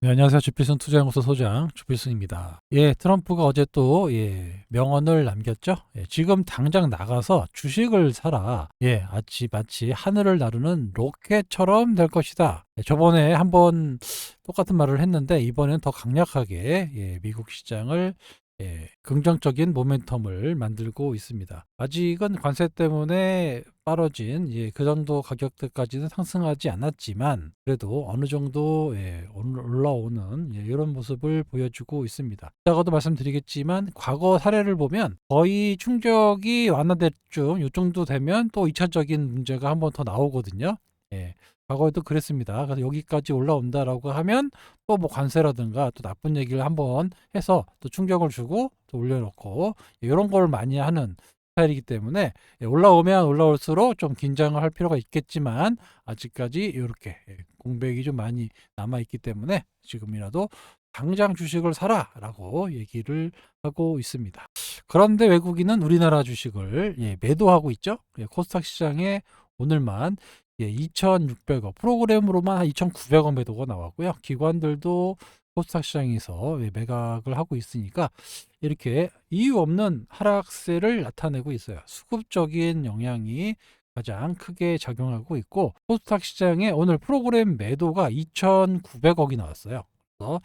네, 안녕하세요. 주필승 투자연구소 소장 주필승입니다. 예, 트럼프가 어제 또 명언을 남겼죠. 예, 지금 당장 나가서 주식을 사라. 예, 마치 하늘을 나르는 로켓처럼 될 것이다. 예, 저번에 한번 똑같은 말을 했는데 이번엔 더 강력하게 미국 시장을 긍정적인 모멘텀을 만들고 있습니다. 아직은 관세 때문에 떨어진 그 정도 가격대까지는 상승하지 않았지만 그래도 어느 정도 올라오는 이런 모습을 보여주고 있습니다. 이따가도 말씀드리겠지만 과거 사례를 보면 거의 충격이 완화될 이 정도 되면 또 2차적인 문제가 한번 더 나오거든요. 예, 과거에도 그랬습니다. 그래서 여기까지 올라온다라고 하면 또 뭐 관세라든가 또 나쁜 얘기를 한번 해서 또 충격을 주고 또 올려놓고 이런 걸 많이 하는 스타일이기 때문에 올라오면 올라올수록 좀 긴장을 할 필요가 있겠지만 아직까지 이렇게 공백이 좀 많이 남아있기 때문에 지금이라도 당장 주식을 사라라고 얘기를 하고 있습니다. 그런데 외국인은 우리나라 주식을 매도하고 있죠. 코스닥 시장에 오늘만 2,600억 프로그램으로만 한 2,900억 매도가 나왔고요. 기관들도 코스닥 시장에서 매각을 하고 있으니까 이렇게 이유 없는 하락세를 나타내고 있어요. 수급적인 영향이 가장 크게 작용하고 있고 코스닥 시장에 오늘 프로그램 매도가 2,900억이 나왔어요. 그래서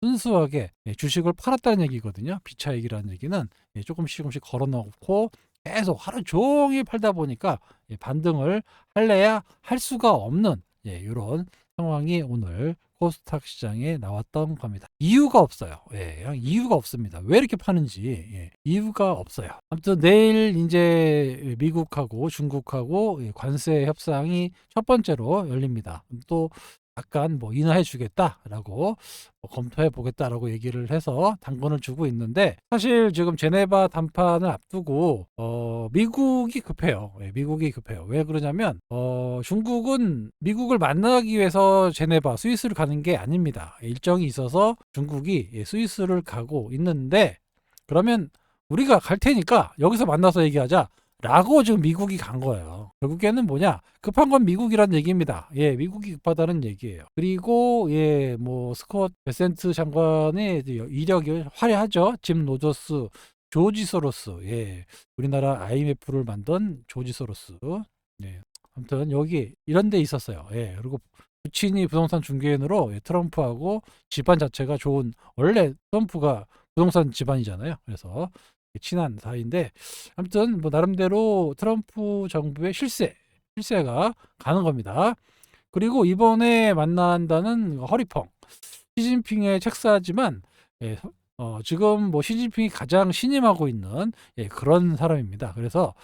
순수하게 주식을 팔았다는 얘기거든요. 비차익이라는 얘기는 조금씩 걸어놓고 계속 하루 종일 팔다 보니까 반등을 할래야 할 수가 없는 이런 상황이 오늘 코스닥 시장에 나왔던 겁니다. 이유가 없어요. 그냥 이유가 없습니다. 왜 이렇게 파는지 이유가 없어요. 아무튼 내일 이제 미국하고 중국하고 관세 협상이 첫 번째로 열립니다. 또 약간 뭐 인하해 주겠다라고 검토해 보겠다라고 얘기를 해서 당근을 주고 있는데 사실 지금 제네바 담판을 앞두고 미국이 급해요. 미국이 급해요. 왜 그러냐면 중국은 미국을 만나기 위해서 제네바 스위스를 가는 게 아닙니다. 일정이 있어서 중국이 스위스를 가고 있는데 그러면 우리가 갈 테니까 여기서 만나서 얘기하자. 라고 지금 미국이 간 거예요. 결국에는 뭐냐? 급한 건 미국이란 얘기입니다. 미국이 급하다는 얘기예요. 그리고 뭐 스콧 베센트 장관의 이력이 화려하죠. 짐 로저스, 조지 소로스, 우리나라 IMF를 만든 조지 소로스. 아무튼 여기 이런 데 있었어요. 그리고 부친이 부동산 중개인으로 트럼프하고 집안 자체가 좋은 원래 트럼프가 부동산 집안이잖아요. 그래서 친한 사이인데 아무튼 뭐 나름대로 트럼프 정부의 실세가 가는 겁니다. 그리고 이번에 만난다는 허리펑 시진핑의 책사지만 지금 뭐 시진핑이 가장 신임하고 있는 그런 사람입니다. 그래서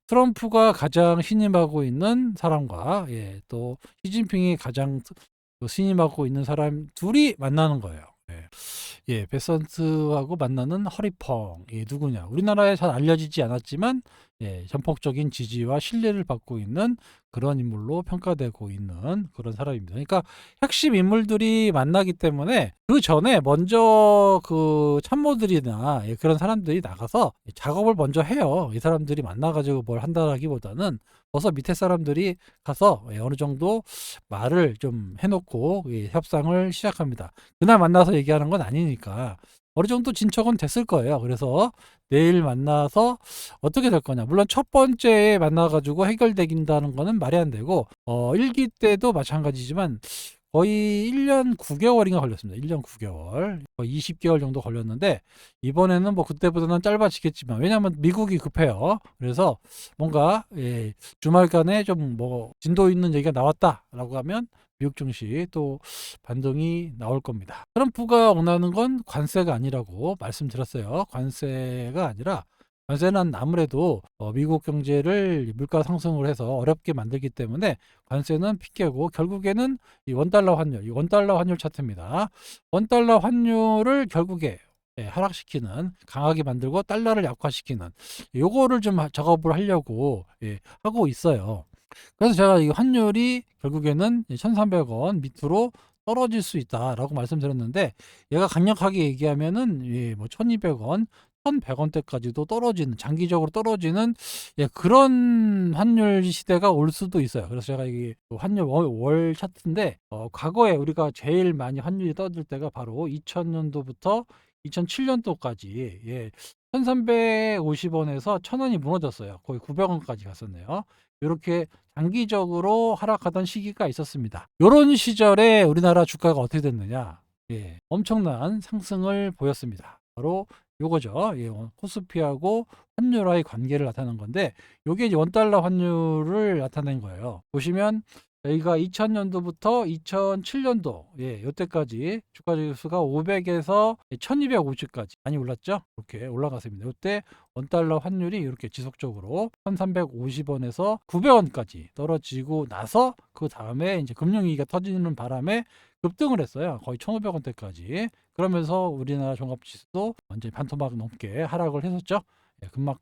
트럼프가 가장 신임하고 있는 사람과 또 시진핑이 가장 신임하고 있는 사람 둘이 만나는 거예요. 베선트하고 만나는 허리펑. 누구냐? 우리나라에 잘 알려지지 않았지만 전폭적인 지지와 신뢰를 받고 있는 그런 인물로 평가되고 있는 그런 사람입니다. 그러니까 핵심 인물들이 만나기 때문에 그 전에 먼저 그 참모들이나 그런 사람들이 나가서 작업을 먼저 해요. 이 사람들이 만나가지고 뭘 한다라기보다는 벌써 밑에 사람들이 가서 어느 정도 말을 좀 해놓고 협상을 시작합니다. 그날 만나서 얘기하는 건 아니니까 어느 정도 진척은 됐을 거예요. 그래서 내일 만나서 어떻게 될 거냐. 물론 첫 번째에 만나가지고 해결되긴다는 거는 말이 안 되고 1기 때도 마찬가지지만 거의 1년 9개월인가 걸렸습니다. 1년 9개월. 거의 20개월 정도 걸렸는데 이번에는 뭐 그때보다는 짧아지겠지만 왜냐하면 미국이 급해요. 그래서 뭔가 주말간에 좀 뭐 진도 있는 얘기가 나왔다라고 하면 미국 증시 또 반등이 나올 겁니다. 트럼프가 원하는 건 관세가 아니라고 말씀드렸어요. 관세가 아니라 관세는 아무래도 미국 경제를 물가 상승을 해서 어렵게 만들기 때문에 관세는 핑계고 결국에는 이 원달러 환율, 이 원달러 환율 차트입니다. 원달러 환율을 결국에 하락시키는 강하게 만들고 달러를 약화시키는 요거를 좀 작업을 하려고 하고 있어요. 그래서 제가 이 환율이 결국에는 1,300원 밑으로 떨어질 수 있다라고 말씀드렸는데 얘가 강력하게 얘기하면은 뭐 1,200원 1,100원대까지도 떨어지는, 장기적으로 떨어지는 그런 환율 시대가 올 수도 있어요. 그래서 제가 이게 환율 월 차트인데 과거에 우리가 제일 많이 환율이 떠들 때가 바로 2000년도부터 2007년도까지 1,350원에서 1,000원이 무너졌어요. 거의 900원까지 갔었네요. 이렇게 장기적으로 하락하던 시기가 있었습니다. 이런 시절에 우리나라 주가가 어떻게 됐느냐? 엄청난 상승을 보였습니다. 바로 요거죠. 코스피하고 환율화의 관계를 나타낸 건데, 요게 이제 원달러 환율을 나타낸 거예요. 보시면 여기가 2000년도부터 2007년도 요때까지 주가 지수가 500에서 1250까지 많이 올랐죠. 이렇게 올라갔습니다. 요때 원달러 환율이 이렇게 지속적으로 1350원에서 900원까지 떨어지고 나서 그 다음에 이제 금융위기가 터지는 바람에 급등을 했어요. 거의 1500원대까지. 그러면서 우리나라 종합지수도 완전히 반토막 넘게 하락을 했었죠.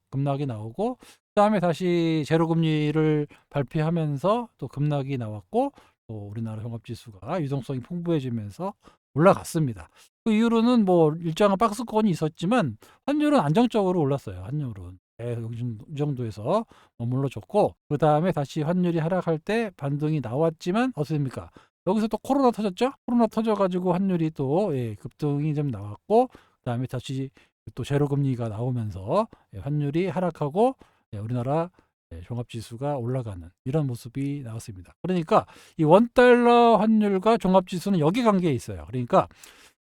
급락이 나오고, 그 다음에 다시 제로금리를 발표하면서 또 급락이 나왔고, 또 우리나라 종합지수가 유동성이 풍부해지면서 올라갔습니다. 그 이후로는 뭐 일정한 박스권이 있었지만 환율은 안정적으로 올랐어요. 환율은 이 정도에서 머물러졌고, 그 다음에 다시 환율이 하락할 때 반등이 나왔지만 어떻게 됩니까? 여기서 또 코로나 터졌죠? 코로나 터져가지고 환율이 또 급등이 좀 나왔고, 그 다음에 다시 또 제로금리가 나오면서 환율이 하락하고 우리나라 종합지수가 올라가는 이런 모습이 나왔습니다. 그러니까 이 원달러 환율과 종합지수는 여기 관계에 있어요. 그러니까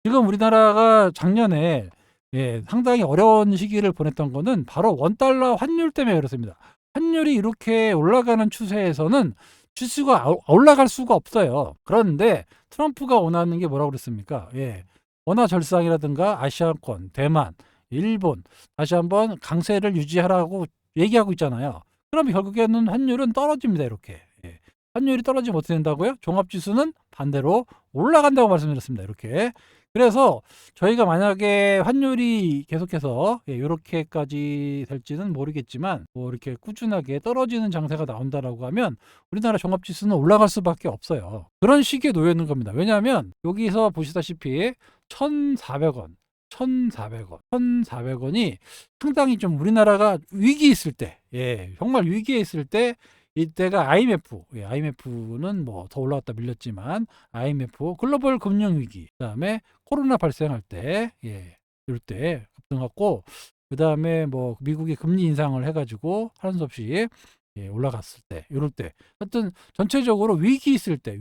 지금 우리나라가 작년에 상당히 어려운 시기를 보냈던 거는 바로 원달러 환율 때문에 그렇습니다. 환율이 이렇게 올라가는 추세에서는 지수가 올라갈 수가 없어요. 그런데 트럼프가 원하는 게 뭐라고 그랬습니까? 원화절상이라든가 아시아권, 대만, 일본 다시 한번 강세를 유지하라고 얘기하고 있잖아요. 그러면 결국에는 환율은 떨어집니다. 이렇게 환율이 떨어지면 어떻게 된다고요? 종합지수는 반대로 올라간다고 말씀드렸습니다. 이렇게. 그래서 저희가 만약에 환율이 계속해서 이렇게까지 될지는 모르겠지만 뭐 이렇게 꾸준하게 떨어지는 장세가 나온다라고 하면 우리나라 종합지수는 올라갈 수밖에 없어요. 그런 시기에 놓여 있는 겁니다. 왜냐하면 여기서 보시다시피 1,400원 1,400원이 상당히 좀 우리나라가 위기 있을 때, 정말 위기에 있을 때, 이때가 IMF는 뭐 더 올라갔다 밀렸지만 IMF 글로벌 금융 위기, 그다음에 코로나 발생할 때, 이럴 때 급등했고, 그다음에 뭐 미국이 금리 인상을 해가지고 하는 수 없이 올라갔을 때, 이럴 때, 하여튼 전체적으로 위기에 있을 때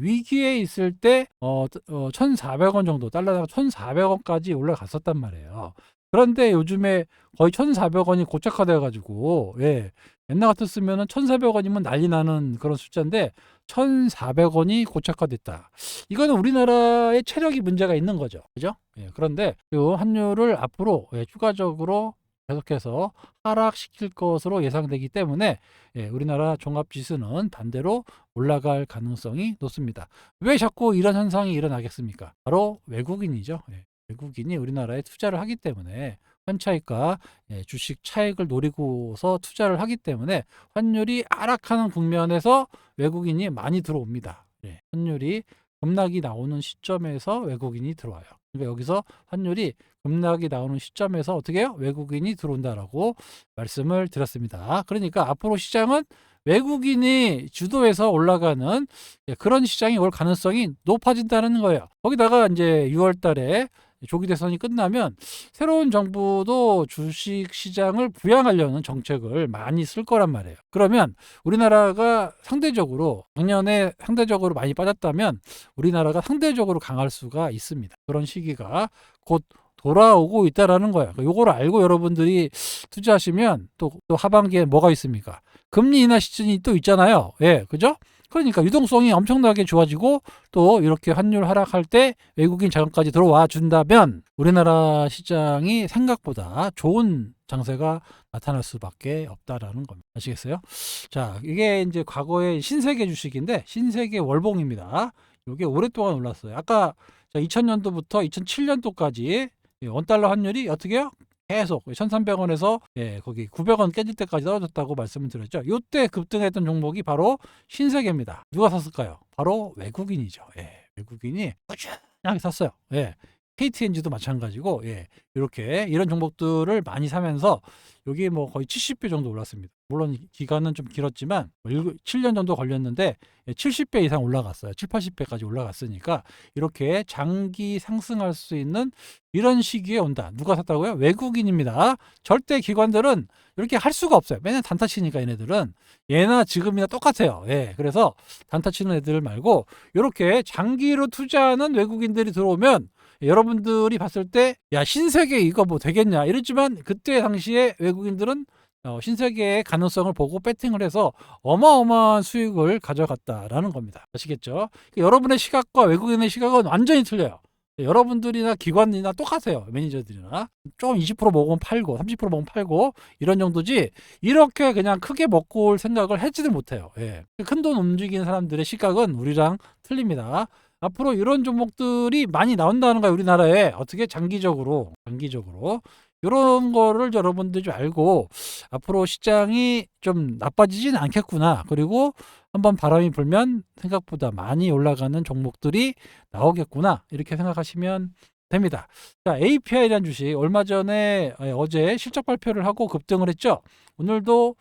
1,400원 정도, 달러당 1,400원까지 올라갔었단 말이에요. 그런데 요즘에 거의 1,400원이 고착화돼 가지고 옛날 같았으면 1,400원이면 난리 나는 그런 숫자인데 1,400원이 고착화됐다. 이거는 우리나라의 체력이 문제가 있는 거죠. 그죠? 그런데 이 환율을 앞으로 추가적으로 계속해서 하락시킬 것으로 예상되기 때문에 우리나라 종합지수는 반대로 올라갈 가능성이 높습니다. 왜 자꾸 이런 현상이 일어나겠습니까? 바로 외국인이죠. 외국인이 우리나라에 투자를 하기 때문에, 환차익과 주식 차익을 노리고서 투자를 하기 때문에 환율이 하락하는 국면에서 외국인이 많이 들어옵니다. 환율이 급락이 나오는 시점에서 외국인이 들어와요. 그러니까 여기서 환율이 급락이 나오는 시점에서 어떻게 해요? 외국인이 들어온다라고 말씀을 드렸습니다. 그러니까 앞으로 시장은 외국인이 주도해서 올라가는 그런 시장이 올 가능성이 높아진다는 거예요. 거기다가 이제 6월 달에 조기 대선이 끝나면 새로운 정부도 주식 시장을 부양하려는 정책을 많이 쓸 거란 말이에요. 그러면 우리나라가 상대적으로 작년에 상대적으로 많이 빠졌다면 우리나라가 상대적으로 강할 수가 있습니다. 그런 시기가 곧 돌아오고 있다라는 거예요. 요거를 알고 여러분들이 투자하시면 또 하반기에 뭐가 있습니까? 금리 인하 시즌이 또 있잖아요. 그죠? 그러니까 유동성이 엄청나게 좋아지고, 또 이렇게 환율 하락할 때 외국인 자금까지 들어와 준다면 우리나라 시장이 생각보다 좋은 장세가 나타날 수밖에 없다라는 겁니다. 아시겠어요? 자, 이게 이제 과거의 신세계 주식인데 신세계 월봉입니다. 이게 오랫동안 올랐어요. 아까 2000년도부터 2007년도까지 원달러 환율이 어떻게 해요? 계속 1,300원에서 거기 900원 깨질 때까지 떨어졌다고 말씀을 드렸죠. 이때 급등했던 종목이 바로 신세계입니다. 누가 샀을까요? 바로 외국인이죠. 외국인이 꾸준하게 샀어요. KTNG도 마찬가지고 이렇게 이런 종목들을 많이 사면서 여기 뭐 거의 70배 정도 올랐습니다. 물론 기간은 좀 길었지만 7년 정도 걸렸는데 70배 이상 올라갔어요. 7, 80배까지 올라갔으니까 이렇게 장기 상승할 수 있는 이런 시기에 온다. 누가 샀다고요? 외국인입니다. 절대 기관들은 이렇게 할 수가 없어요. 맨날 단타 치니까 얘네들은 예나 지금이나 똑같아요. 그래서 단타 치는 애들 말고 이렇게 장기로 투자하는 외국인들이 들어오면 여러분들이 봤을 때 야 신세계 이거 뭐 되겠냐 이랬지만 그때 당시에 외국인들은 신세계의 가능성을 보고 배팅을 해서 어마어마한 수익을 가져갔다라는 겁니다. 아시겠죠? 여러분의 시각과 외국인의 시각은 완전히 틀려요. 여러분들이나 기관이나 똑같아요. 매니저들이나 좀 20% 먹으면 팔고 30% 먹으면 팔고 이런 정도지 이렇게 그냥 크게 먹고 올 생각을 하지도 못해요. 큰 돈 움직이는 사람들의 시각은 우리랑 틀립니다. 앞으로 이런 종목들이 많이 나온다는 거예요. 우리나라에 어떻게 장기적으로 이런 거를 여러분들이 좀 알고 앞으로 시장이 좀 나빠지진 않겠구나. 그리고 한번 바람이 불면 생각보다 많이 올라가는 종목들이 나오겠구나. 이렇게 생각하시면 됩니다. 자, API라는 주식 얼마 전에 어제 실적 발표를 하고 급등을 했죠. 오늘도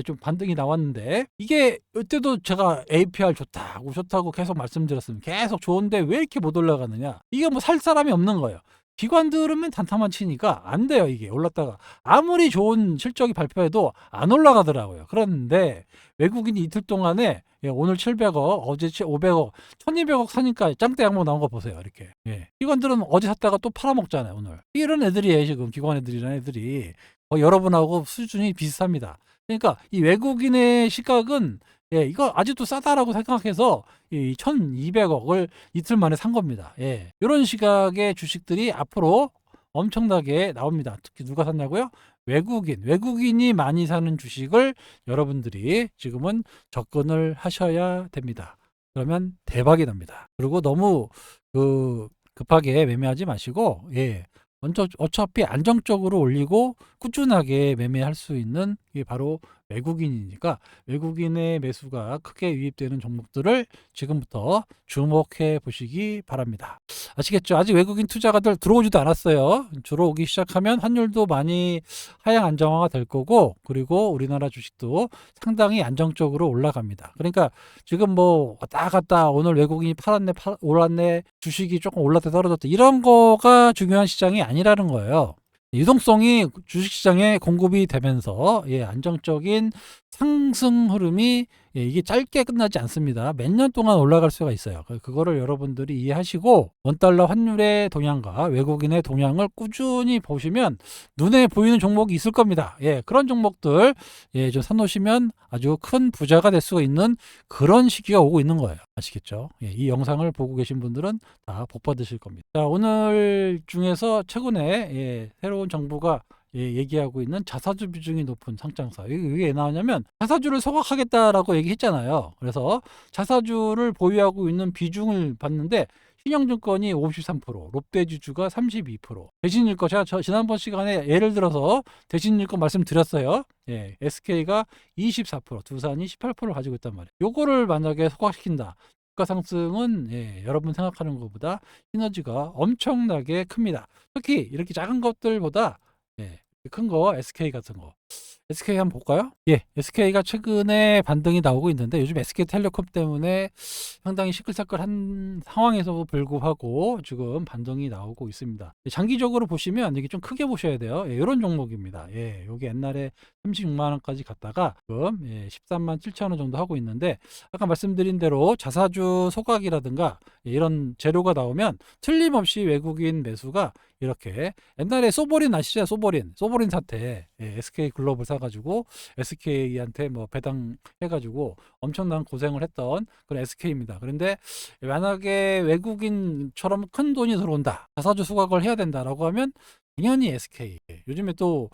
좀 반등이 나왔는데 이게 이때도 제가 APR 좋다고 계속 말씀드렸습니다. 계속 좋은데 왜 이렇게 못 올라가느냐. 이게 뭐 살 사람이 없는 거예요. 기관들은 단타만 치니까 안 돼요. 이게 올랐다가 아무리 좋은 실적이 발표해도 안 올라가더라고요. 그런데 외국인이 이틀 동안에 오늘 700억 어제 500억 1200억 사니까 짱대 양목 나온 거 보세요. 이렇게 기관들은 어제 샀다가 또 팔아먹잖아요. 오늘 이런 애들이에요. 지금 기관 애들이라는 애들이 여러분하고 수준이 비슷합니다. 그러니까 이 외국인의 시각은 이거 아직도 싸다라고 생각해서 이 1200억을 이틀 만에 산 겁니다. 이런 시각의 주식들이 앞으로 엄청나게 나옵니다. 특히 누가 샀냐고요? 외국인이 많이 사는 주식을 여러분들이 지금은 접근을 하셔야 됩니다. 그러면 대박이 납니다. 그리고 너무 급하게 매매하지 마시고 어차피 안정적으로 올리고 꾸준하게 매매할 수 있는 게 바로 외국인이니까 외국인의 매수가 크게 유입되는 종목들을 지금부터 주목해 보시기 바랍니다. 아시겠죠? 아직 외국인 투자가들 들어오지도 않았어요. 들어오기 시작하면 환율도 많이 하향 안정화가 될 거고 그리고 우리나라 주식도 상당히 안정적으로 올라갑니다. 그러니까 지금 뭐 왔다 갔다 오늘 외국인이 팔았네 올랐네 주식이 조금 올랐다 떨어졌다 이런 거가 중요한 시장이 아니라는 거예요. 유동성이 주식시장에 공급이 되면서 안정적인 상승 흐름이 이게 짧게 끝나지 않습니다. 몇 년 동안 올라갈 수가 있어요. 그거를 여러분들이 이해하시고 원달러 환율의 동향과 외국인의 동향을 꾸준히 보시면 눈에 보이는 종목이 있을 겁니다. 그런 종목들 좀 사놓으시면 아주 큰 부자가 될 수 있는 그런 시기가 오고 있는 거예요. 아시겠죠? 이 영상을 보고 계신 분들은 다 복 받으실 겁니다. 자, 오늘 중에서 최근에 새로운 정부가 얘기하고 있는 자사주 비중이 높은 상장사. 이게 왜 나오냐면 자사주를 소각하겠다라고 얘기했잖아요. 그래서 자사주를 보유하고 있는 비중을 봤는데 신영증권이 53%, 롯데지주가 32%. 대신일거 제가 지난번 시간에 예를 들어서 대신일거 말씀드렸어요. SK가 24%, 두산이 18%를 가지고 있단 말이에요. 요거를 만약에 소각시킨다. 주가 상승은 여러분 생각하는 것보다 시너지가 엄청나게 큽니다. 특히 이렇게 작은 것들보다 큰 거 SK 같은 거 SK 한번 볼까요? SK가 최근에 반등이 나오고 있는데 요즘 SK텔레콤 때문에 상당히 시끌시끌한 상황에서 불구하고 지금 반등이 나오고 있습니다. 장기적으로 보시면 이게 좀 크게 보셔야 돼요. 이런 종목입니다. 여기 옛날에 36만 원까지 갔다가 지금 13만 7천 원 정도 하고 있는데 아까 말씀드린 대로 자사주 소각이라든가 이런 재료가 나오면 틀림없이 외국인 매수가 이렇게 옛날에 소보린 아시죠? 소보린 사태 SK 글로벌 사가지고 SK한테 뭐 배당해가지고 엄청난 고생을 했던 그런 SK입니다. 그런데 만약에 외국인처럼 큰 돈이 들어온다, 자사주 소각을 해야 된다라고 하면 당연히 SK. 요즘에 또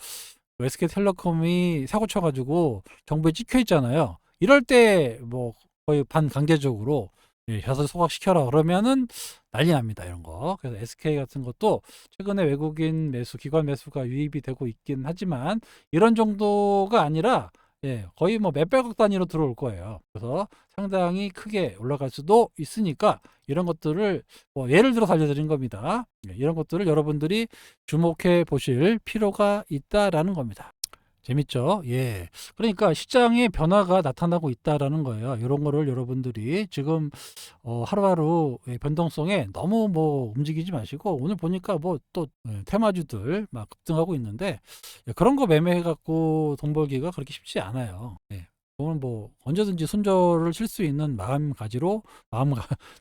SK텔레콤이 사고 쳐가지고 정부에 찍혀 있잖아요. 이럴 때 뭐 거의 반강제적으로 자사주 소각시켜라 그러면은 난리 납니다. 이런 거. 그래서 SK 같은 것도 최근에 외국인 매수, 기관 매수가 유입이 되고 있긴 하지만 이런 정도가 아니라 예, 거의 뭐 몇백억 단위로 들어올 거예요. 그래서 상당히 크게 올라갈 수도 있으니까 이런 것들을 뭐 예를 들어서 알려드린 겁니다. 예, 이런 것들을 여러분들이 주목해 보실 필요가 있다라는 겁니다. 재밌죠? 예. 그러니까 시장의 변화가 나타나고 있다라는 거예요. 이런 거를 여러분들이 지금 하루하루 변동성에 너무 뭐 움직이지 마시고, 오늘 보니까 뭐 또 테마주들 막 급등하고 있는데, 그런 거 매매해 갖고 돈 벌기가 그렇게 쉽지 않아요. 예. 그건 뭐 언제든지 손절을 칠 수 있는 마음가지로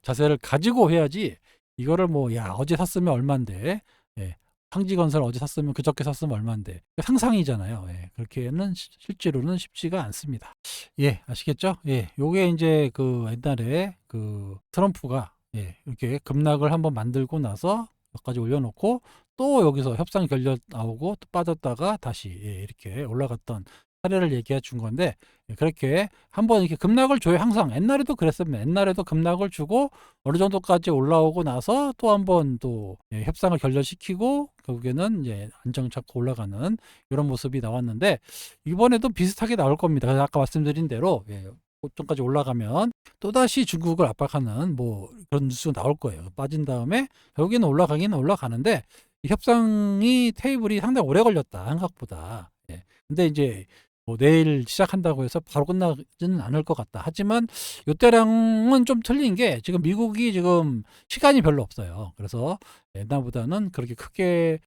자세를 가지고 해야지, 이거를 뭐 야 어제 샀으면 얼만데, 예. 상지건설 어제 샀으면 그저께 샀으면 얼만데, 상상이잖아요. 예. 그렇게는 실제로는 쉽지가 않습니다. 예, 아시겠죠? 예, 요게 이제 그 옛날에 그 트럼프가 예, 이렇게 급락을 한번 만들고 나서 여기까지 올려놓고 또 여기서 협상 결렬 나오고 또 빠졌다가 다시 예, 이렇게 올라갔던 사례를 얘기해 준 건데, 예, 그렇게 한번 이렇게 급락을 줘요. 항상 옛날에도 그랬으면 옛날에도 급락을 주고 어느 정도까지 올라오고 나서 또 한번 또 예, 협상을 결렬시키고 결국에는 이제 안정 잡고 올라가는 이런 모습이 나왔는데, 이번에도 비슷하게 나올 겁니다. 그래서 아까 말씀드린 대로 예, 고점까지 올라가면 또다시 중국을 압박하는 뭐 그런 뉴스가 나올 거예요. 빠진 다음에 결국에는 올라가기는 올라가는데, 이 협상이 테이블이 상당히 오래 걸렸다 생각보다. 예. 근데 이제 뭐 내일 시작한다고 해서 바로 끝나지는 않을 것 같다. 하지만 요때랑은 좀 틀린 게 지금 미국이 지금 시간이 별로 없어요. 그래서 옛날보다는 그렇게 크게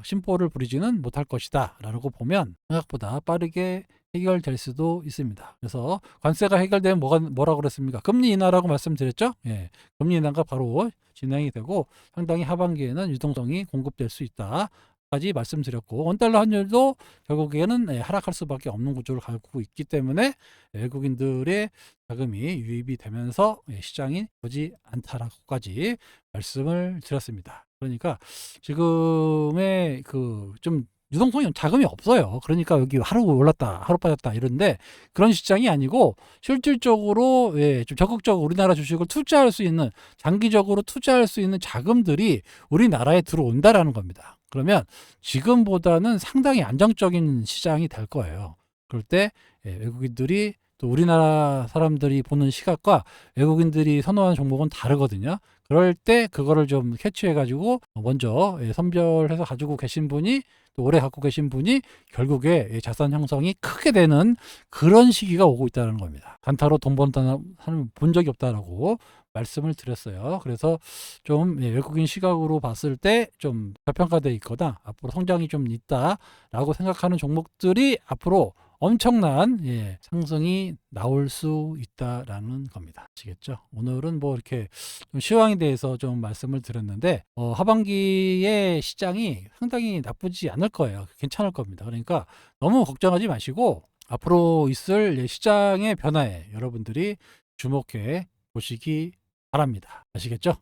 심보를 부리지는 못할 것이다 라고 보면 생각보다 빠르게 해결될 수도 있습니다. 그래서 관세가 해결되면 뭐라고 그랬습니까? 금리 인하라고 말씀드렸죠? 예, 금리 인하가 바로 진행이 되고 상당히 하반기에는 유동성이 공급될 수 있다 까지 말씀드렸고, 원달러 환율도 결국에는 하락할 수밖에 없는 구조를 갖고 있기 때문에 외국인들의 자금이 유입이 되면서 시장이 보지 않다라고까지 말씀을 드렸습니다. 그러니까 지금의 그 좀 유동성이 자금이 없어요. 그러니까 여기 하루 올랐다 하루 빠졌다 이런데, 그런 시장이 아니고 실질적으로 예, 좀 적극적으로 우리나라 주식을 투자할 수 있는, 장기적으로 투자할 수 있는 자금들이 우리나라에 들어온다라는 겁니다. 그러면 지금보다는 상당히 안정적인 시장이 될 거예요. 그럴 때 예, 외국인들이 또 우리나라 사람들이 보는 시각과 외국인들이 선호하는 종목은 다르거든요. 그럴 때 그거를 좀 캐치해 가지고 먼저 예, 선별해서 가지고 계신 분이, 또 오래 갖고 계신 분이 결국에 예, 자산 형성이 크게 되는 그런 시기가 오고 있다는 겁니다. 단타로 돈 번다는 사람 본 적이 없다라고 말씀을 드렸어요. 그래서 좀 예, 외국인 시각으로 봤을 때 좀 저평가되어 있거나 앞으로 성장이 좀 있다라고 생각하는 종목들이 앞으로 엄청난 예, 상승이 나올 수 있다라는 겁니다. 아시겠죠? 오늘은 뭐 이렇게 좀 시황에 대해서 좀 말씀을 드렸는데, 하반기의 시장이 상당히 나쁘지 않을 거예요. 괜찮을 겁니다. 그러니까 너무 걱정하지 마시고 앞으로 있을 예, 시장의 변화에 여러분들이 주목해 보시기 바랍니다. 아시겠죠?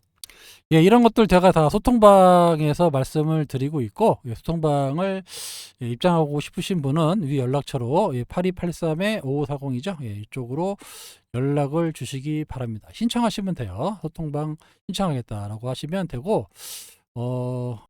예, 이런 것들 제가 다 소통방에서 말씀을 드리고 있고, 예, 소통방을 예, 입장하고 싶으신 분은 위 연락처로 예, 8283-5540이죠. 예, 이쪽으로 연락을 주시기 바랍니다. 신청하시면 돼요. 소통방 신청하겠다라고 하시면 되고,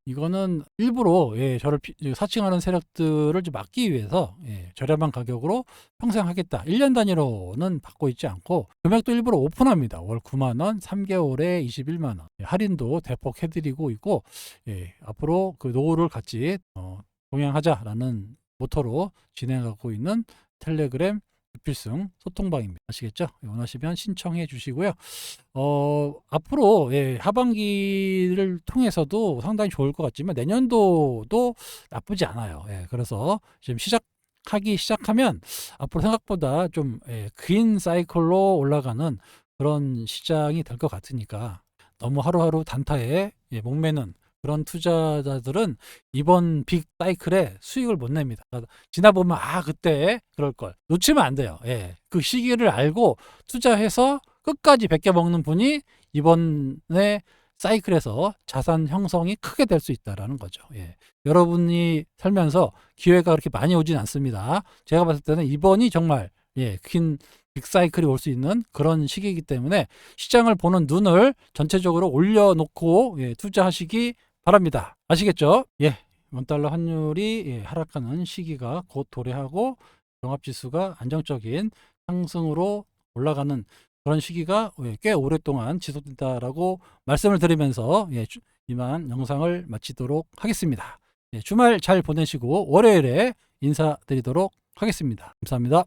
이거는 일부러 예, 저를 사칭하는 세력들을 좀 막기 위해서 예, 저렴한 가격으로 평생 하겠다. 1년 단위로는 받고 있지 않고 금액도 일부러 오픈합니다. 월 9만 원, 3개월에 21만 원. 예, 할인도 대폭 해드리고 있고, 예, 앞으로 그 노후를 같이 동행하자라는 모토로 진행하고 있는 텔레그램 필승 소통방입니다. 아시겠죠? 원하시면 신청해 주시고요. 앞으로 예, 하반기를 통해서도 상당히 좋을 것 같지만 내년도도 나쁘지 않아요. 예, 그래서 지금 시작하면 앞으로 생각보다 좀 예, 긴 사이클로 올라가는 그런 시장이 될 것 같으니까 너무 하루하루 단타에 예, 목매는 그런 투자자들은 이번 빅 사이클에 수익을 못 냅니다. 지나보면 그때 그럴 걸 놓치면 안 돼요. 예. 그 시기를 알고 투자해서 끝까지 베껴 먹는 분이 이번에 사이클에서 자산 형성이 크게 될 수 있다라는 거죠. 예. 여러분이 살면서 기회가 그렇게 많이 오진 않습니다. 제가 봤을 때는 이번이 정말 예, 긴 빅사이클이 올 수 있는 그런 시기이기 때문에 시장을 보는 눈을 전체적으로 올려놓고 예, 투자하시기 바랍니다. 아시겠죠? 예, 원달러 환율이 예, 하락하는 시기가 곧 도래하고 종합지수가 안정적인 상승으로 올라가는 그런 시기가 꽤 오랫동안 지속된다라고 말씀을 드리면서 이만 영상을 마치도록 하겠습니다. 주말 잘 보내시고 월요일에 인사드리도록 하겠습니다. 감사합니다.